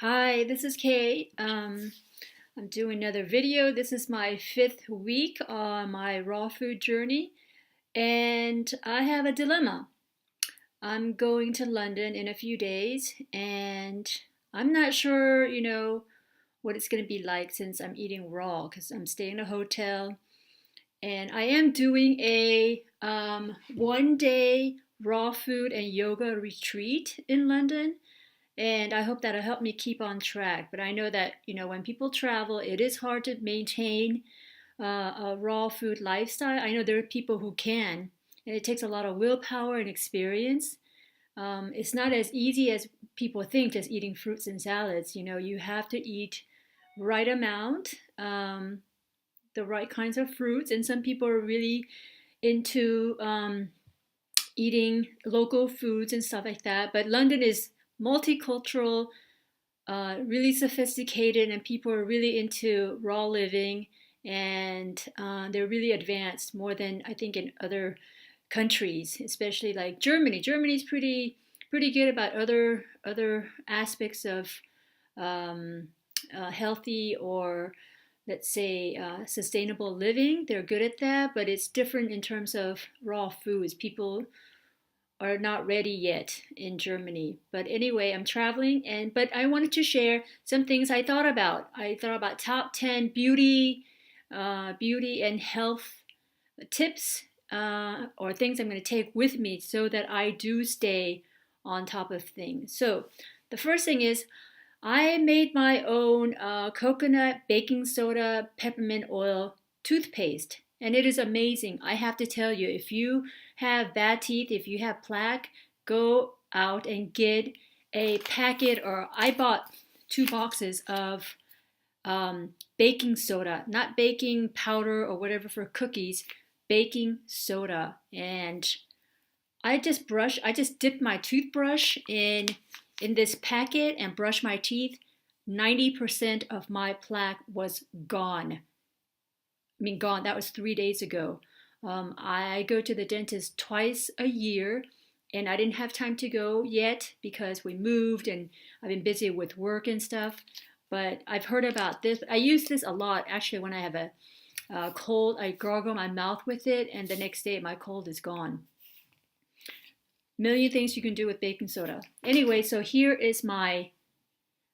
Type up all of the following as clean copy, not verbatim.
Hi, this is Kay. I'm doing another video. This is my fifth week on my raw food journey, and I have a dilemma. I'm going to London in a few days, and I'm not sure, what it's going to be like since I'm eating raw because I'm staying in a hotel, and I am doing a 1 day raw food and yoga retreat in London. And I hope that'll help me keep on track. But I know that, when people travel, it is hard to maintain a raw food lifestyle. I know there are people who can, and it takes a lot of willpower and experience. It's not as easy as people think, just eating fruits and salads. You have to eat right amount, the right kinds of fruits. And some people are really into eating local foods and stuff like that. But London is multicultural, really sophisticated, and people are really into raw living, and they're really advanced more than I think in other countries, especially like Germany. Germany's pretty good about other aspects of um, healthy or let's say sustainable living. They're good at that, but it's different in terms of raw foods. People are not ready yet in Germany. But anyway, I'm traveling but I wanted to share some things I thought about. I thought about top 10 beauty and health tips or things I'm going to take with me so that I do stay on top of things. So the first thing is I made my own coconut baking soda peppermint oil toothpaste, and it is amazing. I have to tell you, if you have bad teeth, if you have plaque, go out and get a packet, or I bought 2 boxes of baking soda, not baking powder or whatever for cookies, baking soda. And I just dipped my toothbrush in this packet and brushed my teeth. 90% of my plaque was gone. I mean, gone. That was 3 days ago. I go to the dentist twice a year, and I didn't have time to go yet because we moved and I've been busy with work and stuff. But I've heard about this. I use this a lot actually when I have a cold. I gargle my mouth with it, and the next day my cold is gone. Million things you can do with baking soda. Anyway, so here is my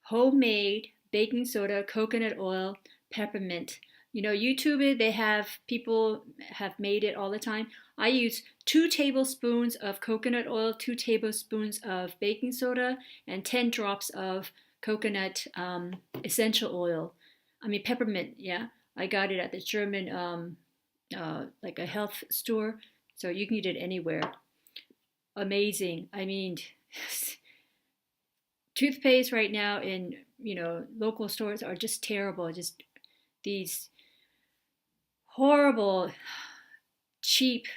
homemade baking soda, coconut oil, peppermint. YouTube it, they have people have made it all the time. I use 2 tablespoons of coconut oil, 2 tablespoons of baking soda, and 10 drops of coconut essential oil. I mean peppermint, yeah. I got it at the German like a health store, so you can get it anywhere. Amazing. I mean, toothpaste right now in local stores are just terrible. Just these horrible, cheap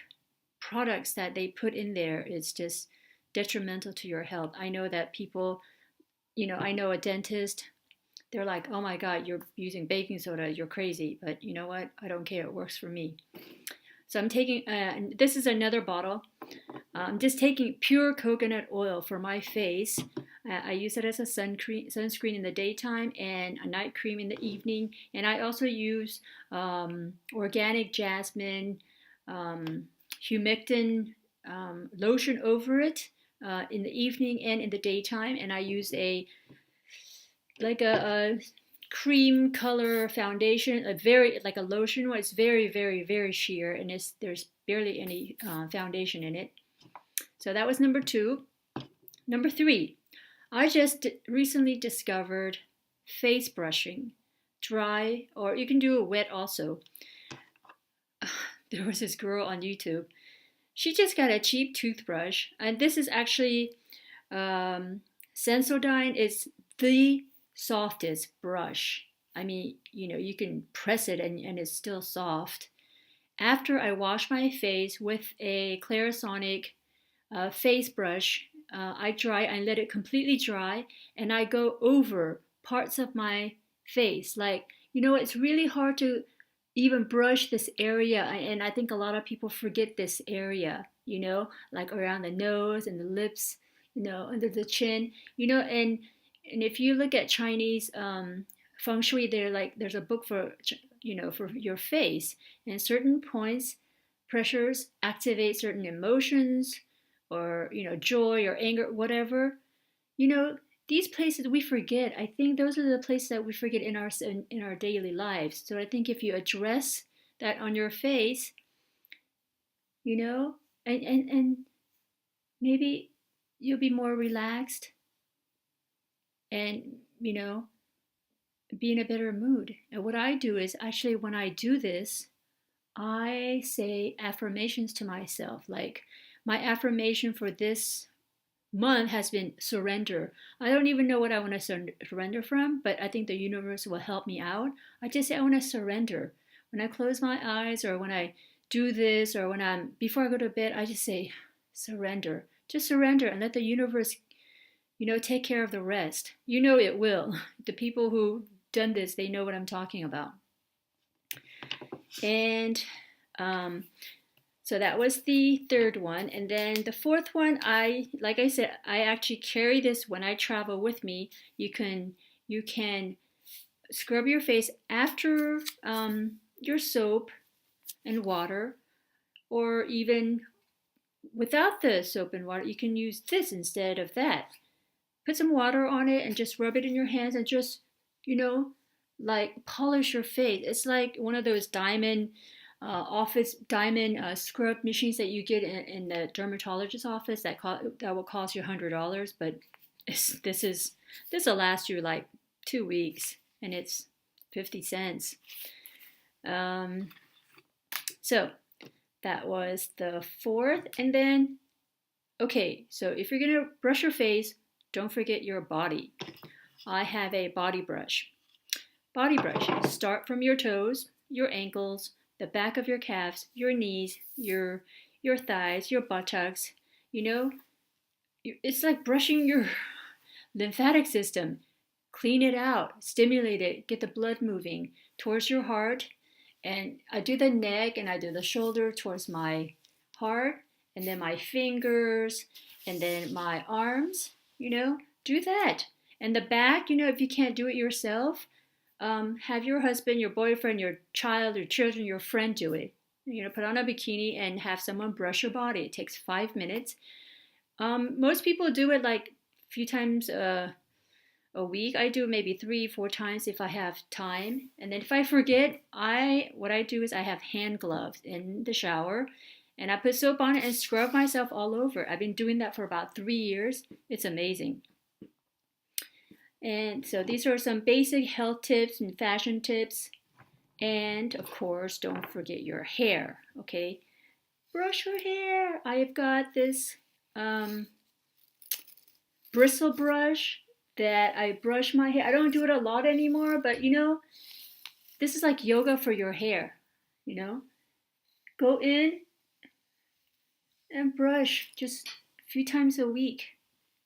products that they put in there is just detrimental to your health. I know that people, I know a dentist. They're like, "Oh my God, you're using baking soda. You're crazy." But you know what? I don't care. It works for me. So I'm taking. This is another bottle. I'm just taking pure coconut oil for my face. I use it as a sunscreen in the daytime and a night cream in the evening. And I also use organic jasmine humectant lotion over it in the evening and in the daytime. And I use a cream color foundation, a very like a lotion where it's very very very sheer and there's barely any foundation in it. So that was number 2. Number 3, I just recently discovered face brushing, dry, or you can do it wet also. There was this girl on YouTube. She just got a cheap toothbrush, and this is actually Sensodyne is the softest brush. I mean, you can press it and it's still soft. After I wash my face with a Clarisonic face brush, I let it completely dry, and I go over parts of my face. Like, it's really hard to even brush this area, and I think a lot of people forget this area, like around the nose and the lips, under the chin, and And if you look at Chinese feng shui, there's a book for for your face, and certain points, pressures activate certain emotions, or joy or anger, whatever. You know, these places we forget. I think those are the places that we forget in our daily lives. So I think if you address that on your face, and maybe you'll be more relaxed and be in a better mood. And what I do is actually when I do this, I say affirmations to myself. Like my affirmation for this month has been surrender. I don't even know what I want to surrender from, but I think the universe will help me out. I just say I want to surrender. When I close my eyes or when I do this or before I go to bed, I just say surrender. Just surrender and let the universe take care of the rest. It will. The people who done this, they know what I'm talking about. And so that was the third one. And then the fourth one, like I said, I actually carry this when I travel with me. You can scrub your face after your soap and water, or even without the soap and water, you can use this instead of that. Put some water on it and just rub it in your hands and just, like polish your face. It's like one of those diamond scrub machines that you get in the dermatologist's office that will cost you $100, but this will last you like 2 weeks and it's 50 cents. So that was the fourth. And then, okay, so if you're gonna brush your face, don't forget your body. I have a body brush. Body brush. Start from your toes, your ankles, the back of your calves, your knees, your thighs, your buttocks. It's like brushing your lymphatic system. Clean it out, stimulate it, get the blood moving towards your heart. And I do the neck and I do the shoulder towards my heart, and then my fingers, and then my arms. Do that. And the back, if you can't do it yourself, have your husband, your boyfriend, your child, your children, your friend do it. Put on a bikini and have someone brush your body. It takes 5 minutes. Most people do it like a few times a week. I do maybe 3-4 times if I have time. And then if I forget, what I do is I have hand gloves in the shower, and I put soap on it and scrub myself all over. I've been doing that for about 3 years. It's amazing. And so these are some basic health tips and fashion tips. And of course, don't forget your hair, okay? Brush your hair. I've got this bristle brush that I brush my hair. I don't do it a lot anymore, but this is like yoga for your hair, Go in and brush just a few times a week.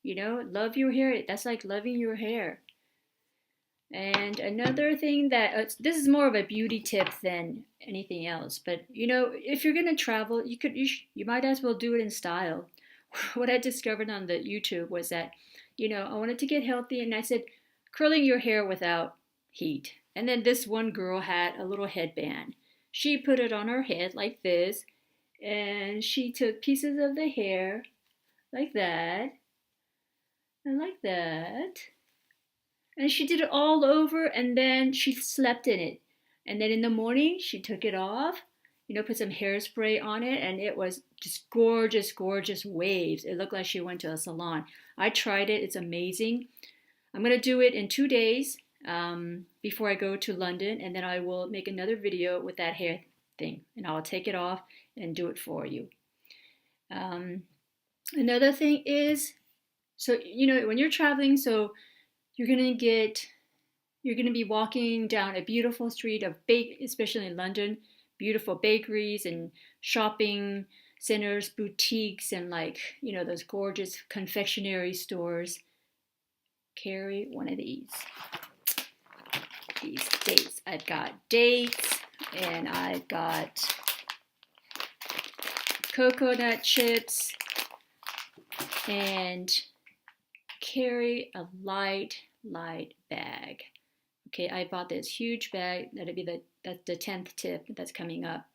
Love your hair. That's like loving your hair. And another thing that this is more of a beauty tip than anything else, but if you're gonna travel, you might as well do it in style. What I discovered on the YouTube was that I wanted to get healthy, and I said curling your hair without heat. And then this one girl had a little headband. She put it on her head like this, and she took pieces of the hair like that and like that. And she did it all over, and then she slept in it. And then in the morning, she took it off, put some hairspray on it, and it was just gorgeous, gorgeous waves. It looked like she went to a salon. I tried it. It's amazing. I'm going to do it in 2 days before I go to London, and then I will make another video with that hair thing, and I'll take it off and do it for you. Another thing is, so when you're traveling, so you're gonna be walking down a beautiful street of especially in London, beautiful bakeries and shopping centers, boutiques, and those gorgeous confectionery stores. Carry one of these dates. I've got dates, and I've got coconut chips, and carry a light light bag. Okay, I bought this huge bag. That's the 10th tip that's coming up.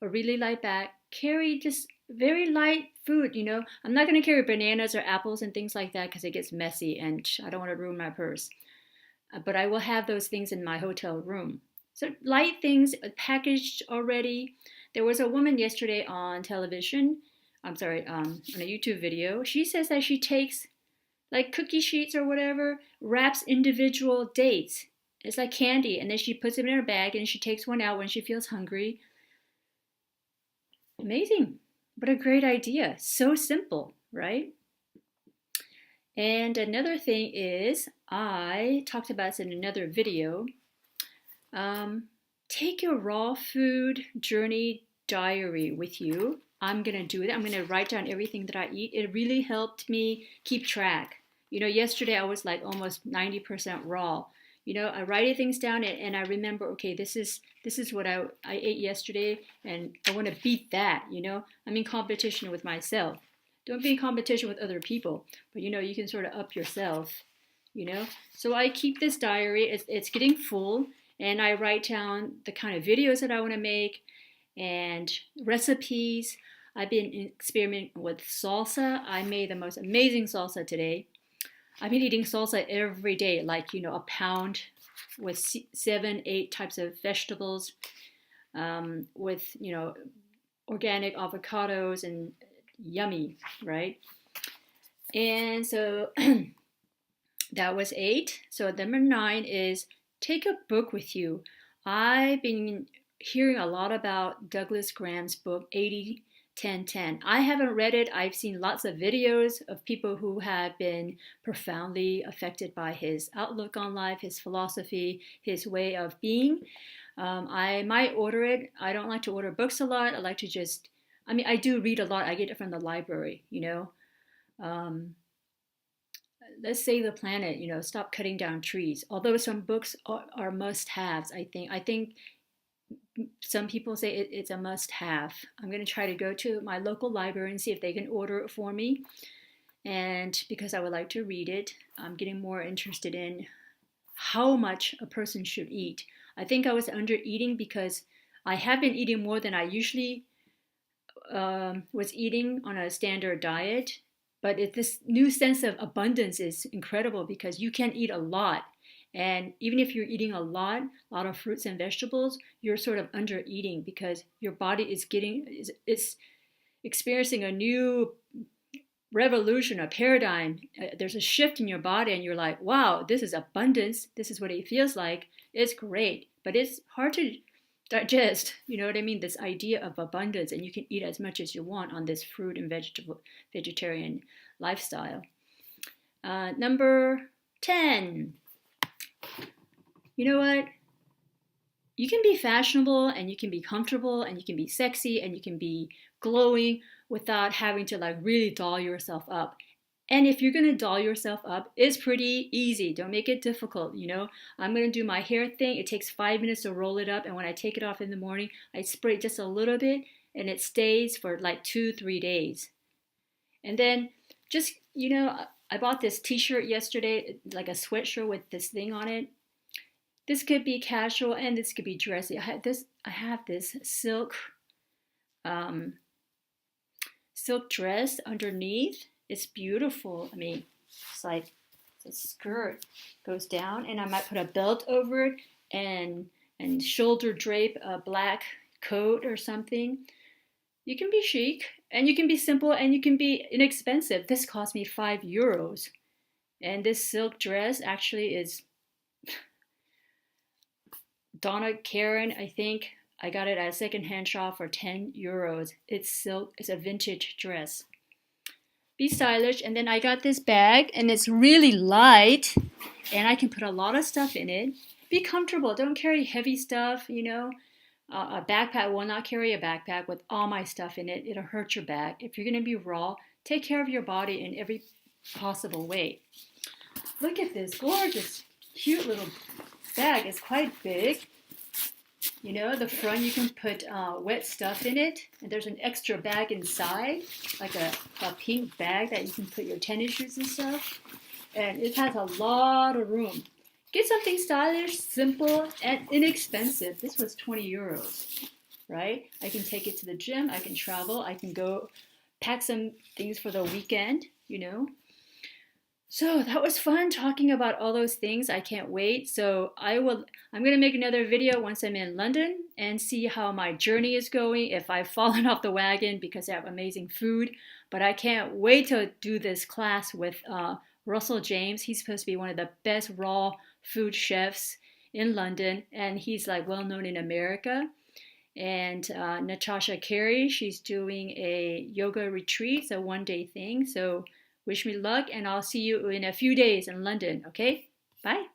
A really light bag. Carry just very light food, I'm not going to carry bananas or apples and things like that because it gets messy and I don't want to ruin my purse. But I will have those things in my hotel room. So light things packaged already. There was a woman yesterday on television, on a YouTube video. She says that she takes like cookie sheets or whatever, wraps individual dates. It's like candy, and then she puts them in her bag and she takes one out when she feels hungry. Amazing. What a great idea. So simple, right? And another thing is, I talked about this in another video. Take your raw food journey diary with you. I'm going to do it. I'm going to write down everything that I eat. It really helped me keep track. Yesterday I was like almost 90% raw. I write things down and I remember, okay, this is what I ate yesterday and I want to beat that, I'm in competition with myself. Don't be in competition with other people, but you can sort of up yourself, So I keep this diary. It's getting full and I write down the kind of videos that I want to make and recipes. I've been experimenting with salsa. I made the most amazing salsa today. I've been eating salsa every day, like, a pound with 7, 8 types of vegetables, with, organic avocados and yummy, right? And so that was 8. So number 9 is take a book with you. I've been hearing a lot about Douglas Graham's book, 80-10-10. I haven't read it. I've seen lots of videos of people who have been profoundly affected by his outlook on life, his philosophy, his way of being. I might order it. I don't like to order books a lot. I like to I do read a lot. I get it from the library, Let's save the planet, stop cutting down trees. Although some books are must-haves, I think some people say it's a must-have. I'm going to try to go to my local library and see if they can order it for me. And because I would like to read it, I'm getting more interested in how much a person should eat. I think I was under eating because I have been eating more than I usually was eating on a standard diet. But this new sense of abundance is incredible because you can eat a lot. And even if you're eating a lot of fruits and vegetables, you're sort of under eating because your body is experiencing a new revolution, a paradigm. There's a shift in your body and you're like, wow, this is abundance. This is what it feels like. It's great, but it's hard to digest, you know what I mean? This idea of abundance, and you can eat as much as you want on this fruit and vegetarian lifestyle. Number 10. You know what? You can be fashionable and you can be comfortable and you can be sexy and you can be glowing without having to like really doll yourself up. And if you're going to doll yourself up, it's pretty easy. Don't make it difficult, I'm going to do my hair thing. It takes 5 minutes to roll it up. And when I take it off in the morning, I spray it just a little bit and it stays for like 2-3 days. And then just, I bought this t-shirt yesterday, like a sweatshirt with this thing on it. This could be casual and this could be dressy. I have this silk dress underneath. It's beautiful. I mean, it's like the skirt goes down and I might put a belt over it and shoulder drape a black coat or something. You can be chic and you can be simple and you can be inexpensive. This cost me €5. And this silk dress actually is Donna Karen, I think. I got it at a secondhand shop for €10. It's silk. It's a vintage dress. Be stylish. And then I got this bag and it's really light and I can put a lot of stuff in it. Be comfortable. Don't carry heavy stuff, A backpack, I will not carry a backpack with all my stuff in it. It'll hurt your back. If you're going to be raw, take care of your body in every possible way. Look at this gorgeous, cute little bag. It's quite big. The front you can put wet stuff in it. And there's an extra bag inside, like a pink bag that you can put your tennis shoes and stuff. and it has a lot of room. Get something stylish, simple, and inexpensive. This was 20 euros, right? I can take it to the gym, I can travel, I can go pack some things for the weekend, you know. So that was fun talking about all those things. I can't wait. I'm going to make another video once I'm in London and see how my journey is going, if I've fallen off the wagon because they have amazing food. But I can't wait to do this class with Russell James. He's supposed to be one of the best raw food chefs in London, and he's like well known in America. And Natasha Carey, she's doing a yoga retreat. It's a one-day thing. So wish me luck, and I'll see you in a few days in London. Okay? Bye.